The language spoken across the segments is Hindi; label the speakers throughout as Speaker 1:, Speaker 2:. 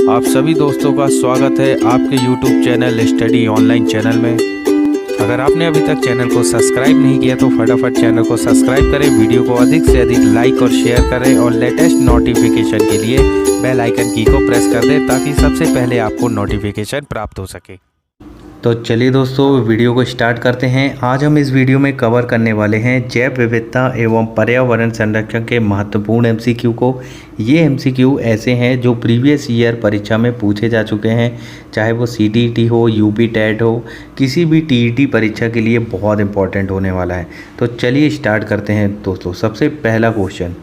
Speaker 1: आप सभी दोस्तों का स्वागत है आपके YouTube channel study online channel में। अगर आपने अभी तक चैनल को सब्सक्राइब नहीं किया तो फटाफट चैनल को सब्सक्राइब करें, वीडियो को अधिक से अधिक लाइक और शेयर करें और लेटेस्ट नोटिफिकेशन के लिए बेल आइकन की को प्रेस कर दें ताकि सबसे पहले आपको नोटिफिकेशन प्राप्त हो सके। तो चलिए दोस्तों वीडियो को स्टार्ट करते हैं। आज हम इस वीडियो में कवर करने वाले हैं जैव विविधता एवं पर्यावरण संरक्षण के महत्वपूर्ण एमसीक्यू को। ये एमसीक्यू ऐसे हैं जो प्रीवियस ईयर परीक्षा में पूछे जा चुके हैं, चाहे वो सीटीईटी हो, यूपी टेट हो, किसी भी टीईटी परीक्षा के लिए बहुत इंपॉर्टेंट होने वाला है। तो चलिए स्टार्ट करते हैं दोस्तों। सबसे पहला क्वेश्चन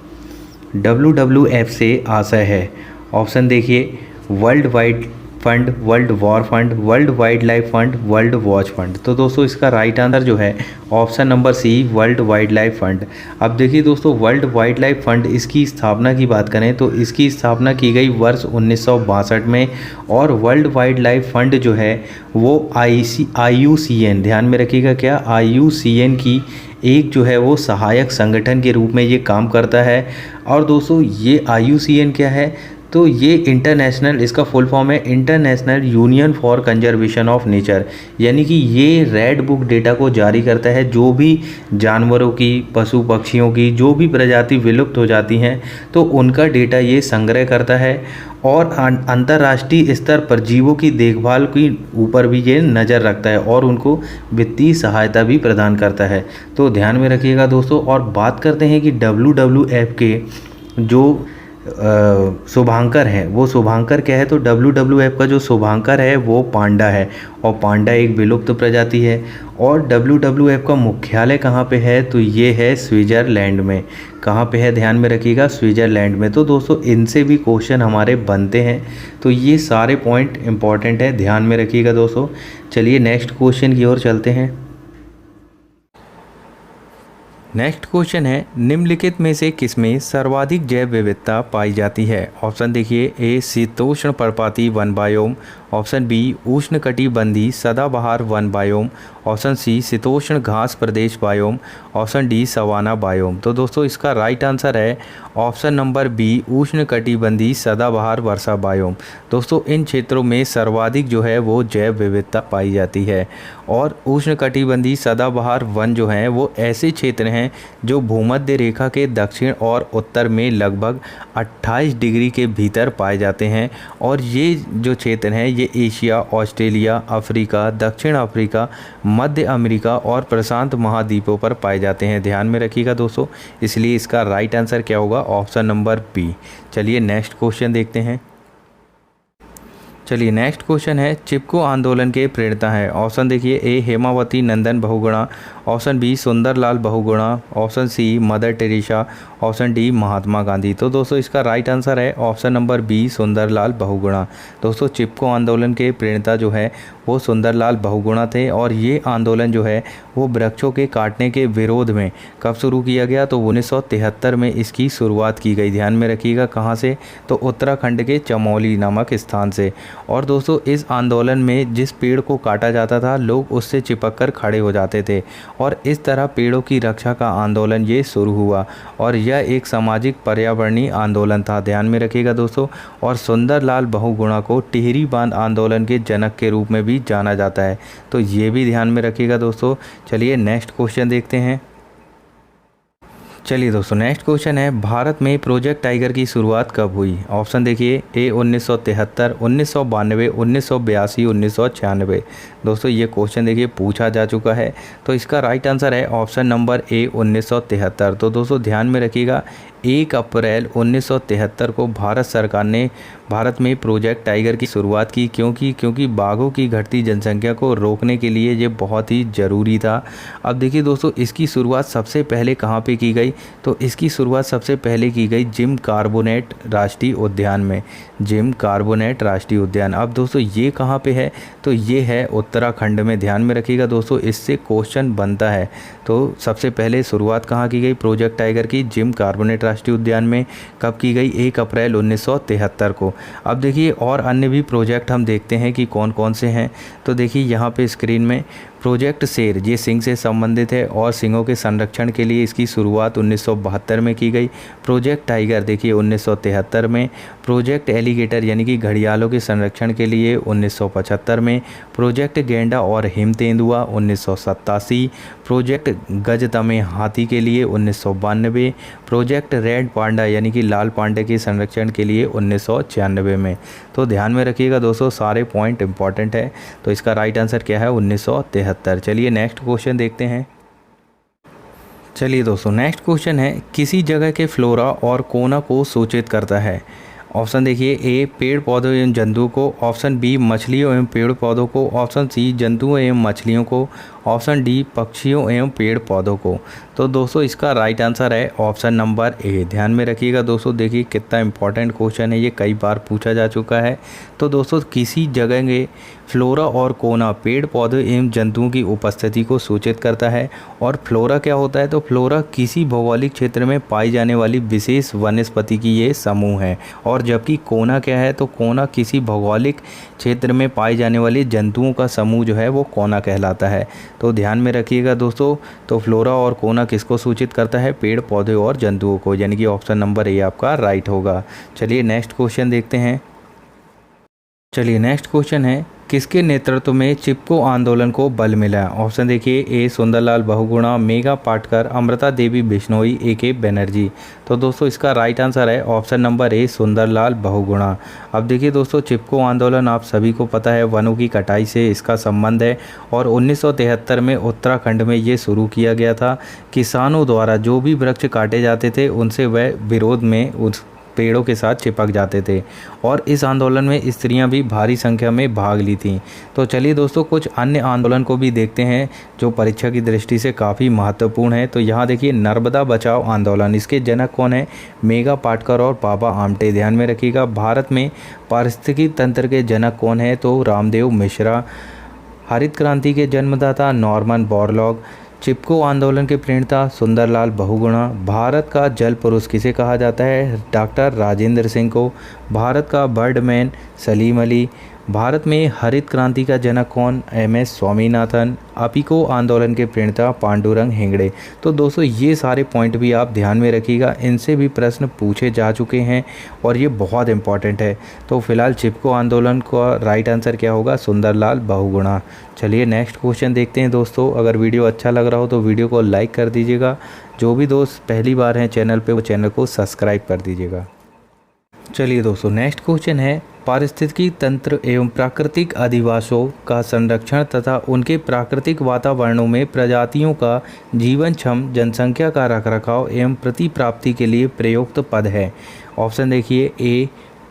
Speaker 1: WWF से आशय है। ऑप्शन देखिए, world wide fund, world war fund, world wildlife fund, world watch fund. तो दोस्तों इसका राइट आंसर जो है option number C, world wildlife fund. अब देखिए दोस्तों, वर्ल्ड वाइल्ड लाइफ फंड इसकी स्थापना की बात करें तो इसकी स्थापना की गई वर्ष 1962 में। और वर्ल्ड वाइल्ड लाइफ फंड जो है वो IUCN, ध्यान में रखिएगा क्या, IUCN की एक जो है वो सहायक संगठन के रूप में ये काम करता है। और दोस्तों ये IUCN क्या है, तो ये इंटरनेशनल, इसका फुल फॉर्म है international union for conservation of nature, यानी कि ये रेड बुक डेटा को जारी करता है। जो भी जानवरों की, पशु पक्षियों की जो भी प्रजाति विलुप्त हो जाती हैं तो उनका डेटा ये संग्रह करता है। और अंतर्राष्ट्रीय स्तर पर जीवों की देखभाल के ऊपर भी ये नज़र रखता है और उनको वित्तीय सहायता भी प्रदान करता है। तो ध्यान में रखिएगा दोस्तों। और बात करते हैं कि WWF के जो शुभांकर है, वो शुभांकर क्या है, तो WWF का जो शुभांकर है वो पांडा है और पांडा एक विलुप्त प्रजाति है। और WWF का मुख्यालय कहाँ पे है, तो ये है स्विट्ज़रलैंड में। कहाँ पे है, ध्यान में रखिएगा, स्विट्ज़रलैंड में। तो दोस्तों इनसे भी क्वेश्चन हमारे बनते हैं, तो ये सारे पॉइंट इंपॉर्टेंट है, ध्यान में रखिएगा दोस्तों। चलिए नेक्स्ट क्वेश्चन की ओर चलते हैं। नेक्स्ट क्वेश्चन है, निम्नलिखित में से किसमें सर्वाधिक जैव विविधता पाई जाती है। ऑप्शन देखिए, ए शीतोष्ण पर्वतीय वन बायोम, ऑप्शन बी उष्णकटिबंधीय सदाबहार वन बायोम, ऑप्शन सी शीतोष्ण घास प्रदेश biome, option D savanna biome. तो दोस्तों इसका राइट आंसर है ऑप्शन नंबर बी, उष्णकटिबंधीय सदाबहार वर्षा बायोम। दोस्तों इन क्षेत्रों में सर्वाधिक जो है वो जैव विविधता पाई जाती है। और उष्णकटिबंधीय सदाबहार वन जो हैं वो ऐसे क्षेत्र हैं जो भूमध्य रेखा के दक्षिण और उत्तर में लगभग 28 डिग्री के भीतर पाए जाते हैं। और ये जो क्षेत्र हैं ये एशिया, ऑस्ट्रेलिया, अफ्रीका, दक्षिण अफ्रीका, मध्य अमेरिका और प्रशांत महाद्वीपों पर पाए जाते हैं, ध्यान में रखिएगा दोस्तों। इसलिए इसका राइट आंसर क्या होगा, ऑप्शन नंबर बी। चलिए नेक्स्ट क्वेश्चन देखते हैं। चलिए नेक्स्ट क्वेश्चन है, चिपको आंदोलन के प्रेरणा है। ऑप्शन देखिए, A Hemavati Nandan Bahuguna, option B Sundarlal Bahuguna, option C Mother Teresa, option D Mahatma Gandhi. तो दोस्तों इसका राइट आंसर है option number B, Sundarlal Bahuguna. दोस्तों चिपको आंदोलन के प्रेरणा जो है वो सुंदरलाल बहुगुणा थे। और ये आंदोलन जो है वो वृक्षों के काटने के विरोध में कब शुरू किया गया, तो 1973 में इसकी शुरुआत की गई, ध्यान में रखिएगा। कहाँ से, तो उत्तराखंड के चमोली नामक स्थान से। और दोस्तों इस आंदोलन में जिस पेड़ को काटा जाता था लोग उससे चिपक कर खड़े हो जाते थे और इस तरह पेड़ों की रक्षा का आंदोलन ये शुरू हुआ। और यह एक सामाजिक पर्यावरणीय आंदोलन था, ध्यान में रखिएगा दोस्तों। और सुंदरलाल बहुगुणा को टिहरी बांध आंदोलन के जनक के रूप में भी जाना जाता है, तो ये भी ध्यान में रखिएगा दोस्तों। चलिए नेक्स्ट क्वेश्चन देखते हैं। चलिए दोस्तों नेक्स्ट क्वेश्चन है, भारत में प्रोजेक्ट टाइगर की शुरुआत कब हुई। ऑप्शन देखिए, ए 1973, 1992, 1982, 1996। दोस्तों ये क्वेश्चन देखिए पूछा जा चुका है, तो इसका राइट आंसर है ऑप्शन नंबर ए, 1973। तो दोस्तों ध्यान में रखिएगा, 1 अप्रैल 1973 को भारत सरकार ने भारत में प्रोजेक्ट टाइगर की शुरुआत की। क्योंकि बाघों की घटती जनसंख्या को रोकने के लिए ये बहुत ही ज़रूरी था। अब देखिए दोस्तों इसकी शुरुआत सबसे पहले कहाँ पे की गई, तो इसकी शुरुआत सबसे पहले की गई जिम कॉर्बेट राष्ट्रीय उद्यान में, जिम कॉर्बेट राष्ट्रीय उद्यान। अब दोस्तों ये कहाँ पे है, तो ये है उत्तराखंड में, ध्यान में रखिएगा दोस्तों, इससे क्वेश्चन बनता है। तो सबसे पहले शुरुआत कहाँ की गई प्रोजेक्ट टाइगर की, जिम कॉर्बेट राष्ट्रीय उद्यान में। कब की गई, 1 अप्रैल 1973 को। अब देखिए और अन्य भी प्रोजेक्ट हम देखते हैं कि कौन कौन से हैं। तो देखिए यहाँ पे स्क्रीन में प्रोजेक्ट शेर ये सिंह से संबंधित है और सिंहों के संरक्षण के लिए इसकी शुरुआत 1972 में की गई। प्रोजेक्ट टाइगर देखिए 1973 में। प्रोजेक्ट एलिगेटर यानी कि घड़ियालों के संरक्षण के लिए 1975 में। प्रोजेक्ट गेंडा और हिम तेंदुआ 1987। प्रोजेक्ट गजतमे हाथी के लिए 1992। प्रोजेक्ट रेड पांडा यानी कि लाल पांडे के संरक्षण के लिए 1996 में। तो ध्यान में रखिएगा दोस्तों, सारे पॉइंट इंपॉर्टेंट है। तो इसका राइट आंसर क्या है? 1973। चलिए नेक्स्ट क्वेश्चन देखते हैं। चलिए दोस्तों नेक्स्ट क्वेश्चन है, किसी जगह के फ्लोरा और कोना को सूचित करता है। ऑप्शन देखिए, ए पेड़ पौधों एवं जंतुओं को, ऑप्शन बी मछलियों एवं पेड़ पौधों को, ऑप्शन सी जंतुओं एवं मछलियों को, ऑप्शन डी पक्षियों एवं पेड़ पौधों को। तो दोस्तों इसका राइट आंसर है ऑप्शन नंबर ए। ध्यान में रखिएगा दोस्तों, देखिए कितना इंपॉर्टेंट क्वेश्चन है, ये कई बार पूछा जा चुका है। तो दोस्तों किसी जगह के फ्लोरा और कोना पेड़ पौधे एवं जंतुओं की उपस्थिति को सूचित करता है। और फ्लोरा क्या होता है? तो फ्लोरा किसी भौगोलिक क्षेत्र में पाई जाने वाली विशेष वनस्पति की ये समूह है। और जबकि कोना क्या है? तो कोना किसी भौगोलिक क्षेत्र में पाई जाने वाले जंतुओं का समूह जो है वो कोना कहलाता है। तो ध्यान में रखिएगा दोस्तों, तो फ्लोरा और कोना किसको सूचित करता है? पेड़ पौधे और जंतुओं को, यानी कि ऑप्शन नंबर ए आपका राइट होगा। चलिए नेक्स्ट क्वेश्चन देखते हैं। चलिए नेक्स्ट क्वेश्चन है, किसके नेतृत्व में चिपको आंदोलन को बल मिला? ऑप्शन देखिए, ए सुंदरलाल बहुगुणा, मेघा पाटकर, अमृता देवी बिश्नोई, ए के बनर्जी। तो दोस्तों इसका राइट आंसर है option number A Sundarlal Bahuguna. अब देखिए दोस्तों, चिपको आंदोलन आप सभी को पता है वनों की कटाई से इसका संबंध है। और 1973 में उत्तराखंड में ये शुरू किया गया था। किसानों द्वारा जो भी वृक्ष काटे जाते थे उनसे वह विरोध में उस पेड़ों के साथ चिपक जाते थे। और इस आंदोलन में स्त्रियां भी भारी संख्या में भाग ली थीं। तो चलिए दोस्तों कुछ अन्य आंदोलन को भी देखते हैं जो परीक्षा की दृष्टि से काफ़ी महत्वपूर्ण है। तो यहाँ देखिए, नर्मदा बचाओ आंदोलन, इसके जनक कौन है? मेघा पाटकर और बाबा आमटे। ध्यान में रखिएगा। भारत में पारिस्थितिकी तंत्र के जनक कौन है? तो रामदेव मिश्रा। हरित क्रांति के जन्मदाता नॉर्मन बोरलॉग। चिपको आंदोलन के प्रणेता सुंदरलाल बहुगुणा। भारत का जल पुरुष किसे कहा जाता है? डॉक्टर राजेंद्र सिंह को। भारत का बर्डमैन सलीम अली। भारत में हरित क्रांति का जनक कौन? एम.एस. स्वामीनाथन। अपिको आंदोलन के प्रणेता पांडुरंग हेगड़े। तो दोस्तों ये सारे पॉइंट भी आप ध्यान में रखिएगा, इनसे भी प्रश्न पूछे जा चुके हैं और ये बहुत इंपॉर्टेंट है। तो फिलहाल चिपको आंदोलन का राइट आंसर क्या होगा? सुंदरलाल बहुगुणा। चलिए नेक्स्ट क्वेश्चन देखते हैं दोस्तों। अगर वीडियो अच्छा लग रहा हो तो वीडियो को लाइक कर दीजिएगा। जो भी दोस्त पहली बार हैं चैनल पे, वो चैनल को सब्सक्राइब कर दीजिएगा। चलिए दोस्तों नेक्स्ट क्वेश्चन है, पारिस्थितिकी तंत्र एवं प्राकृतिक अधिवासों का संरक्षण तथा उनके प्राकृतिक वातावरणों में प्रजातियों का जीवनक्षम जनसंख्या का रखरखाव एवं प्रतिप्राप्ति के लिए प्रयुक्त पद है। ऑप्शन देखिए, ए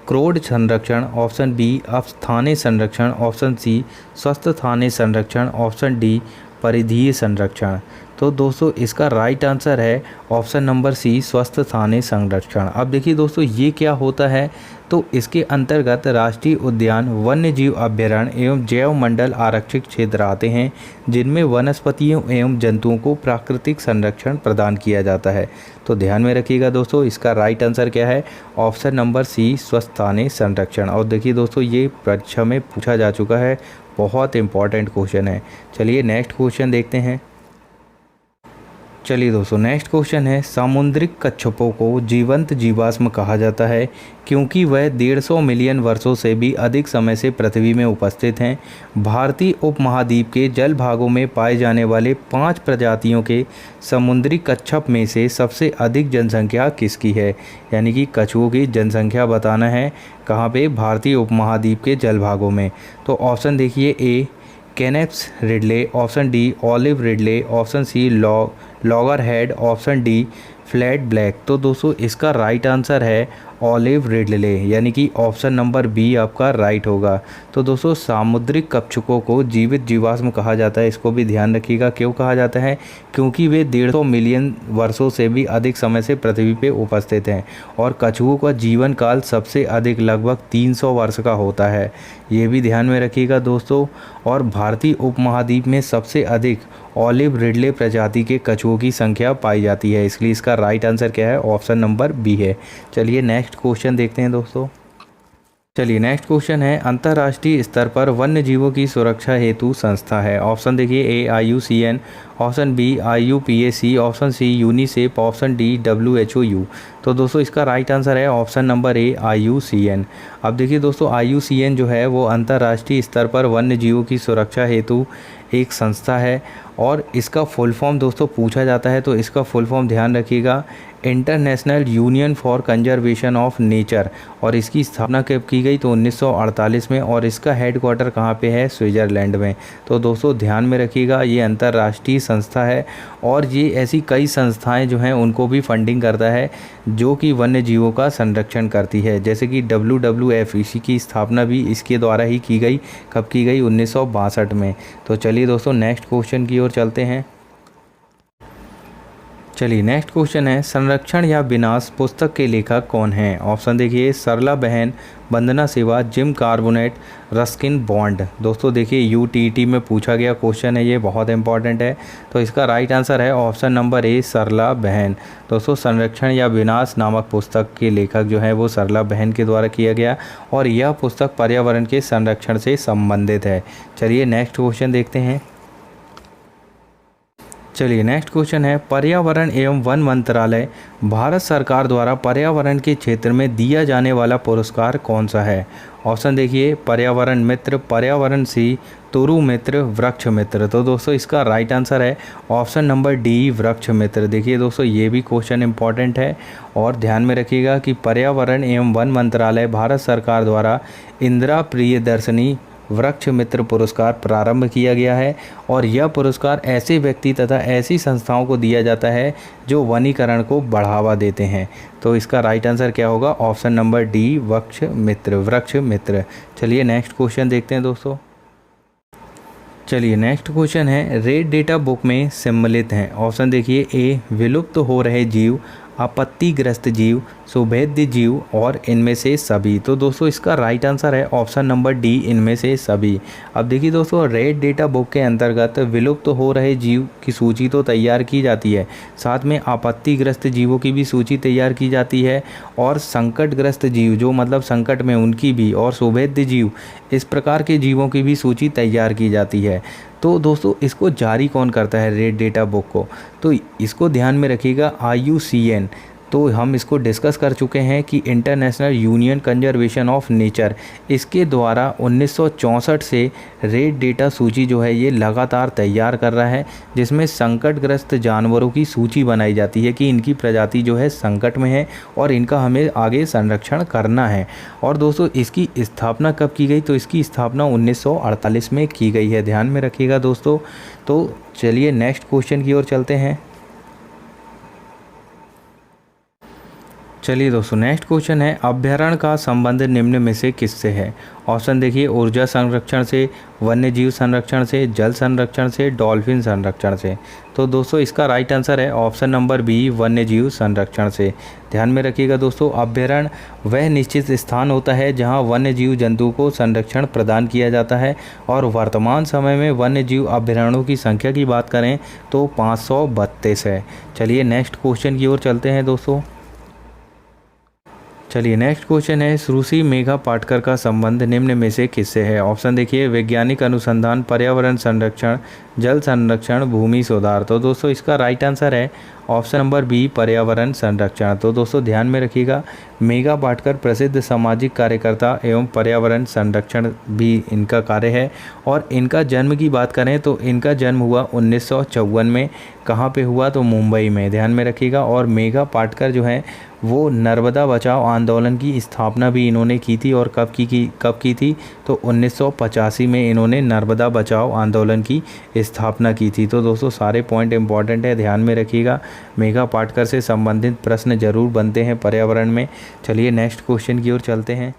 Speaker 1: क्रोड संरक्षण, ऑप्शन बी अस्थानीय संरक्षण, ऑप्शन सी स्वस्थ स्थानीय संरक्षण, ऑप्शन डी परिधीय संरक्षण। तो दोस्तों इसका राइट आंसर है ऑप्शन नंबर सी स्वस्थ स्थानीय संरक्षण। अब देखिए दोस्तों ये क्या होता है? तो इसके अंतर्गत राष्ट्रीय उद्यान, वन्य जीव अभ्यारण्य एवं जैव मंडल आरक्षित क्षेत्र आते हैं जिनमें वनस्पतियों एवं जंतुओं को प्राकृतिक संरक्षण प्रदान किया जाता है। तो ध्यान में रखिएगा दोस्तों, इसका राइट आंसर क्या है? ऑप्शन नंबर सी स्वस्थ स्थानीय संरक्षण। और देखिए दोस्तों ये परीक्षा में पूछा जा चुका है, बहुत इंपॉर्टेंट क्वेश्चन है। चलिए नेक्स्ट क्वेश्चन देखते हैं। चलिए दोस्तों नेक्स्ट क्वेश्चन है, सामुद्रिक कच्छपों को जीवंत जीवाश्म कहा जाता है क्योंकि वह 150 मिलियन वर्षों से भी अधिक समय से पृथ्वी में उपस्थित हैं। भारतीय उपमहाद्वीप के जल भागों में पाए जाने वाले 5 प्रजातियों के समुद्री कच्छप में से सबसे अधिक जनसंख्या किसकी है? यानी कि कछुओं की जनसंख्या बताना है कहाँ पे? भारतीय उपमहाद्वीप के जल भागों में। तो ऑप्शन देखिए, A Kemp's ridley, option D olive ridley, option C loggerhead, option D flat black. तो दोस्तों इसका राइट आंसर है ऑलिव रिडले, यानी कि ऑप्शन नंबर बी आपका राइट होगा। तो दोस्तों सामुद्रिक कच्छपों को जीवित जीवाश्म कहा जाता है, इसको भी ध्यान रखिएगा। क्यों कहा जाता है? क्योंकि वे 150 मिलियन वर्षों से भी अधिक समय से पृथ्वी पे उपस्थित हैं और कछुओं का जीवन काल सबसे अधिक लगभग 300 वर्ष का होता है, ये भी ध्यान में रखिएगा दोस्तों। और भारतीय उपमहाद्वीप में सबसे अधिक ऑलिव रिडले प्रजाति के कछुओं की संख्या पाई जाती है, इसलिए इसका राइट आंसर क्या है? ऑप्शन नंबर बी है। चलिए नेक्स्ट क्वेश्चन देखते हैं दोस्तों। चलिए नेक्स्ट क्वेश्चन है, अंतर्राष्ट्रीय स्तर पर वन्य जीवों की सुरक्षा हेतु संस्था है। ऑप्शन देखिए, AIUCN, option B IUPAC, option C UNICEF, option D WHO। तो दोस्तों इसका राइट आंसर है ऑप्शन नंबर ए IUCN। अब देखिए दोस्तों, IUCN जो है वो अंतर्राष्ट्रीय स्तर पर वन्य जीवों की सुरक्षा हेतु एक संस्था है और इसका फुल फॉर्म दोस्तों पूछा जाता है तो इसका फुल फॉर्म ध्यान रखिएगा, international union for conservation of nature. और इसकी स्थापना कब की गई तो 1948 में, और इसका हेडक्वार्टर कहाँ पे है, स्विट्ज़रलैंड में। तो दोस्तों ध्यान में रखिएगा, ये अंतर्राष्ट्रीय संस्था है और ये ऐसी कई संस्थाएं जो हैं उनको भी फंडिंग करता है जो कि वन्य जीवों का संरक्षण करती है, जैसे कि WWF, इसी की स्थापना भी इसके द्वारा ही की गई। कब की गई, 1962 में। तो चलिए दोस्तों नेक्स्ट क्वेश्चन की ओर चलते हैं। चलिए नेक्स्ट क्वेश्चन है, संरक्षण या विनाश पुस्तक के लेखक कौन हैं। ऑप्शन देखिए, सरला बहन, वंदना सिवा, जिम कार्बोनेट, रस्किन बॉन्ड। दोस्तों देखिए UTT में पूछा गया क्वेश्चन है, ये बहुत इंपॉर्टेंट है। तो इसका राइट आंसर है ऑप्शन नंबर ए, सरला बहन। दोस्तों संरक्षण या विनाश नामक पुस्तक के लेखक जो है वो सरला बहन के द्वारा किया गया और यह पुस्तक पर्यावरण के संरक्षण से संबंधित है। चलिए नेक्स्ट क्वेश्चन देखते हैं। चलिए नेक्स्ट क्वेश्चन है, पर्यावरण एवं वन मंत्रालय भारत सरकार द्वारा पर्यावरण के क्षेत्र में दिया जाने वाला पुरस्कार कौन सा है। ऑप्शन देखिए, पर्यावरण मित्र, पर्यावरण सी, तुरु मित्र, वृक्ष मित्र। तो दोस्तों इसका राइट आंसर है ऑप्शन नंबर डी, वृक्ष मित्र। देखिए दोस्तों ये भी क्वेश्चन इंपॉर्टेंट है और ध्यान में रखिएगा कि पर्यावरण एवं वन मंत्रालय भारत सरकार द्वारा इंदिरा प्रियदर्शनी वृक्ष मित्र पुरस्कार प्रारंभ किया गया है और यह पुरस्कार ऐसे व्यक्ति तथा ऐसी संस्थाओं को दिया जाता है जो वनीकरण को बढ़ावा देते हैं। तो इसका राइट आंसर क्या होगा, ऑप्शन नंबर डी, वृक्ष मित्र। चलिए नेक्स्ट क्वेश्चन देखते हैं दोस्तों। चलिए नेक्स्ट क्वेश्चन है, रेड डेटा बुक में सम्मिलित हैं। ऑप्शन देखिए, ए विलुप्त हो रहे जीव, आपत्तिग्रस्त जीव, सुभेद्य जीव और इनमें से सभी। तो दोस्तों इसका राइट आंसर है ऑप्शन नंबर डी, इनमें से सभी। अब देखिए दोस्तों, रेड डेटा बुक के अंतर्गत विलुप्त हो रहे जीव की सूची तो तैयार की जाती है, साथ में आपत्तिग्रस्त जीवों की भी सूची तैयार की जाती है और संकटग्रस्त जीव जो मतलब संकट में उनकी भी, और सुभेद्य जीव, इस प्रकार के जीवों की भी सूची तैयार की जाती है। तो दोस्तों इसको जारी कौन करता है रेड डेटा बुक को, तो इसको ध्यान में रखिएगा, IUCN। तो हम इसको डिस्कस कर चुके हैं कि international union conservation of nature, इसके द्वारा 1964 से रेड डेटा सूची जो है ये लगातार तैयार कर रहा है, जिसमें संकटग्रस्त जानवरों की सूची बनाई जाती है कि इनकी प्रजाति जो है संकट में है और इनका हमें आगे संरक्षण करना है। और दोस्तों इसकी स्थापना कब की गई, तो इसकी स्थापना 1948 में की गई है, ध्यान में रखिएगा दोस्तों। तो चलिए नेक्स्ट क्वेश्चन की ओर चलते हैं। चलिए दोस्तों नेक्स्ट क्वेश्चन है, अभ्यारण्य का संबंध निम्न में से किससे है। ऑप्शन देखिए, ऊर्जा संरक्षण से, वन्य जीव संरक्षण से, जल संरक्षण से, डॉल्फिन संरक्षण से। तो दोस्तों इसका राइट आंसर है ऑप्शन नंबर बी, वन्य जीव संरक्षण से। ध्यान में रखिएगा दोस्तों, अभ्यारण्य वह निश्चित स्थान होता है जहां वन्य जीव जंतु को संरक्षण प्रदान किया जाता है और वर्तमान समय में वन्य जीव अभ्यारण्यों की संख्या की बात करें तो 532 है। चलिए नेक्स्ट क्वेश्चन की ओर चलते हैं दोस्तों। चलिए नेक्स्ट क्वेश्चन है, श्रुति मेघा पाटकर का संबंध निम्न में से किससे है। ऑप्शन देखिए, वैज्ञानिक अनुसंधान, पर्यावरण संरक्षण, जल संरक्षण, भूमि सुधार। तो दोस्तों इसका राइट आंसर है ऑप्शन नंबर बी, पर्यावरण संरक्षण। तो दोस्तों ध्यान में रखिएगा, मेघा पाटकर प्रसिद्ध सामाजिक कार्यकर्ता एवं पर्यावरण संरक्षण भी इनका कार्य है और इनका जन्म की बात करें तो इनका जन्म हुआ 1954 में। कहाँ पे हुआ, तो मुंबई में, ध्यान में रखिएगा। और मेघा पाटकर जो है वो नर्मदा बचाओ आंदोलन की स्थापना भी इन्होंने की थी और कब की थी, तो 1985 में इन्होंने नर्मदा बचाओ आंदोलन की स्थापना की थी। तो दोस्तों सारे पॉइंट इंपॉर्टेंट है, ध्यान में रखिएगा। मेघा पाटकर से संबंधित प्रश्न जरूर बनते हैं पर्यावरण में। चलिए नेक्स्ट क्वेश्चन की ओर चलते हैं।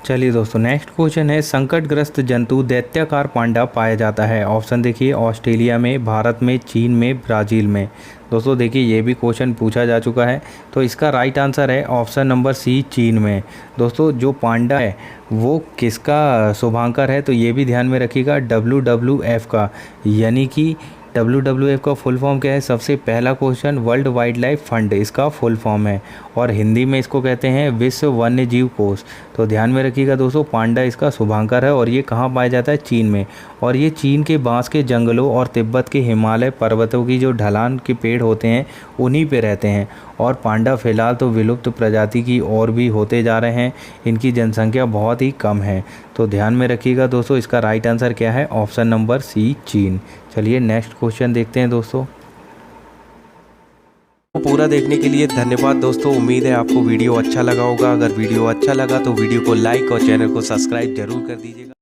Speaker 1: चलिए दोस्तों नेक्स्ट क्वेश्चन है, संकटग्रस्त जंतु दैत्याकार पांडा पाया जाता है। ऑप्शन देखिए, ऑस्ट्रेलिया में, भारत में, चीन में, ब्राज़ील में। दोस्तों देखिए ये भी क्वेश्चन पूछा जा चुका है, तो इसका राइट आंसर है ऑप्शन नंबर सी, चीन में। दोस्तों जो पांडा है वो किसका शुभांकर है, तो ये भी ध्यान में रखिएगा, WWF का, यानी कि WWF का फुल फॉर्म क्या है? सबसे पहला question, world wildlife fund इसका फुल फॉर्म है, और हिंदी में इसको कहते हैं विश्व वन्य जीव कोष। तो ध्यान में रखिएगा दोस्तों, पांडा इसका शुभांकर है और ये कहाँ पाया जाता है? चीन में। और ये चीन के बांस के जंगलों और तिब्बत के हिमालय पर्वतों की जो ढलान के पेड़ होते हैं उन्हीं पे रहते हैं। और पांडा फ़िलहाल तो विलुप्त प्रजाति की और भी होते जा रहे हैं, इनकी जनसंख्या बहुत ही कम है। तो ध्यान में रखिएगा दोस्तों, इसका राइट आंसर क्या है? ऑप्शन नंबर सी, चीन। चलिए नेक्स्ट क्वेश्चन देखते हैं दोस्तों।
Speaker 2: पूरा देखने के लिए धन्यवाद दोस्तों। उम्मीद है आपको वीडियो अच्छा लगा होगा। अगर वीडियो अच्छा लगा तो वीडियो को लाइक और चैनल को सब्सक्राइब जरूर कर दीजिएगा।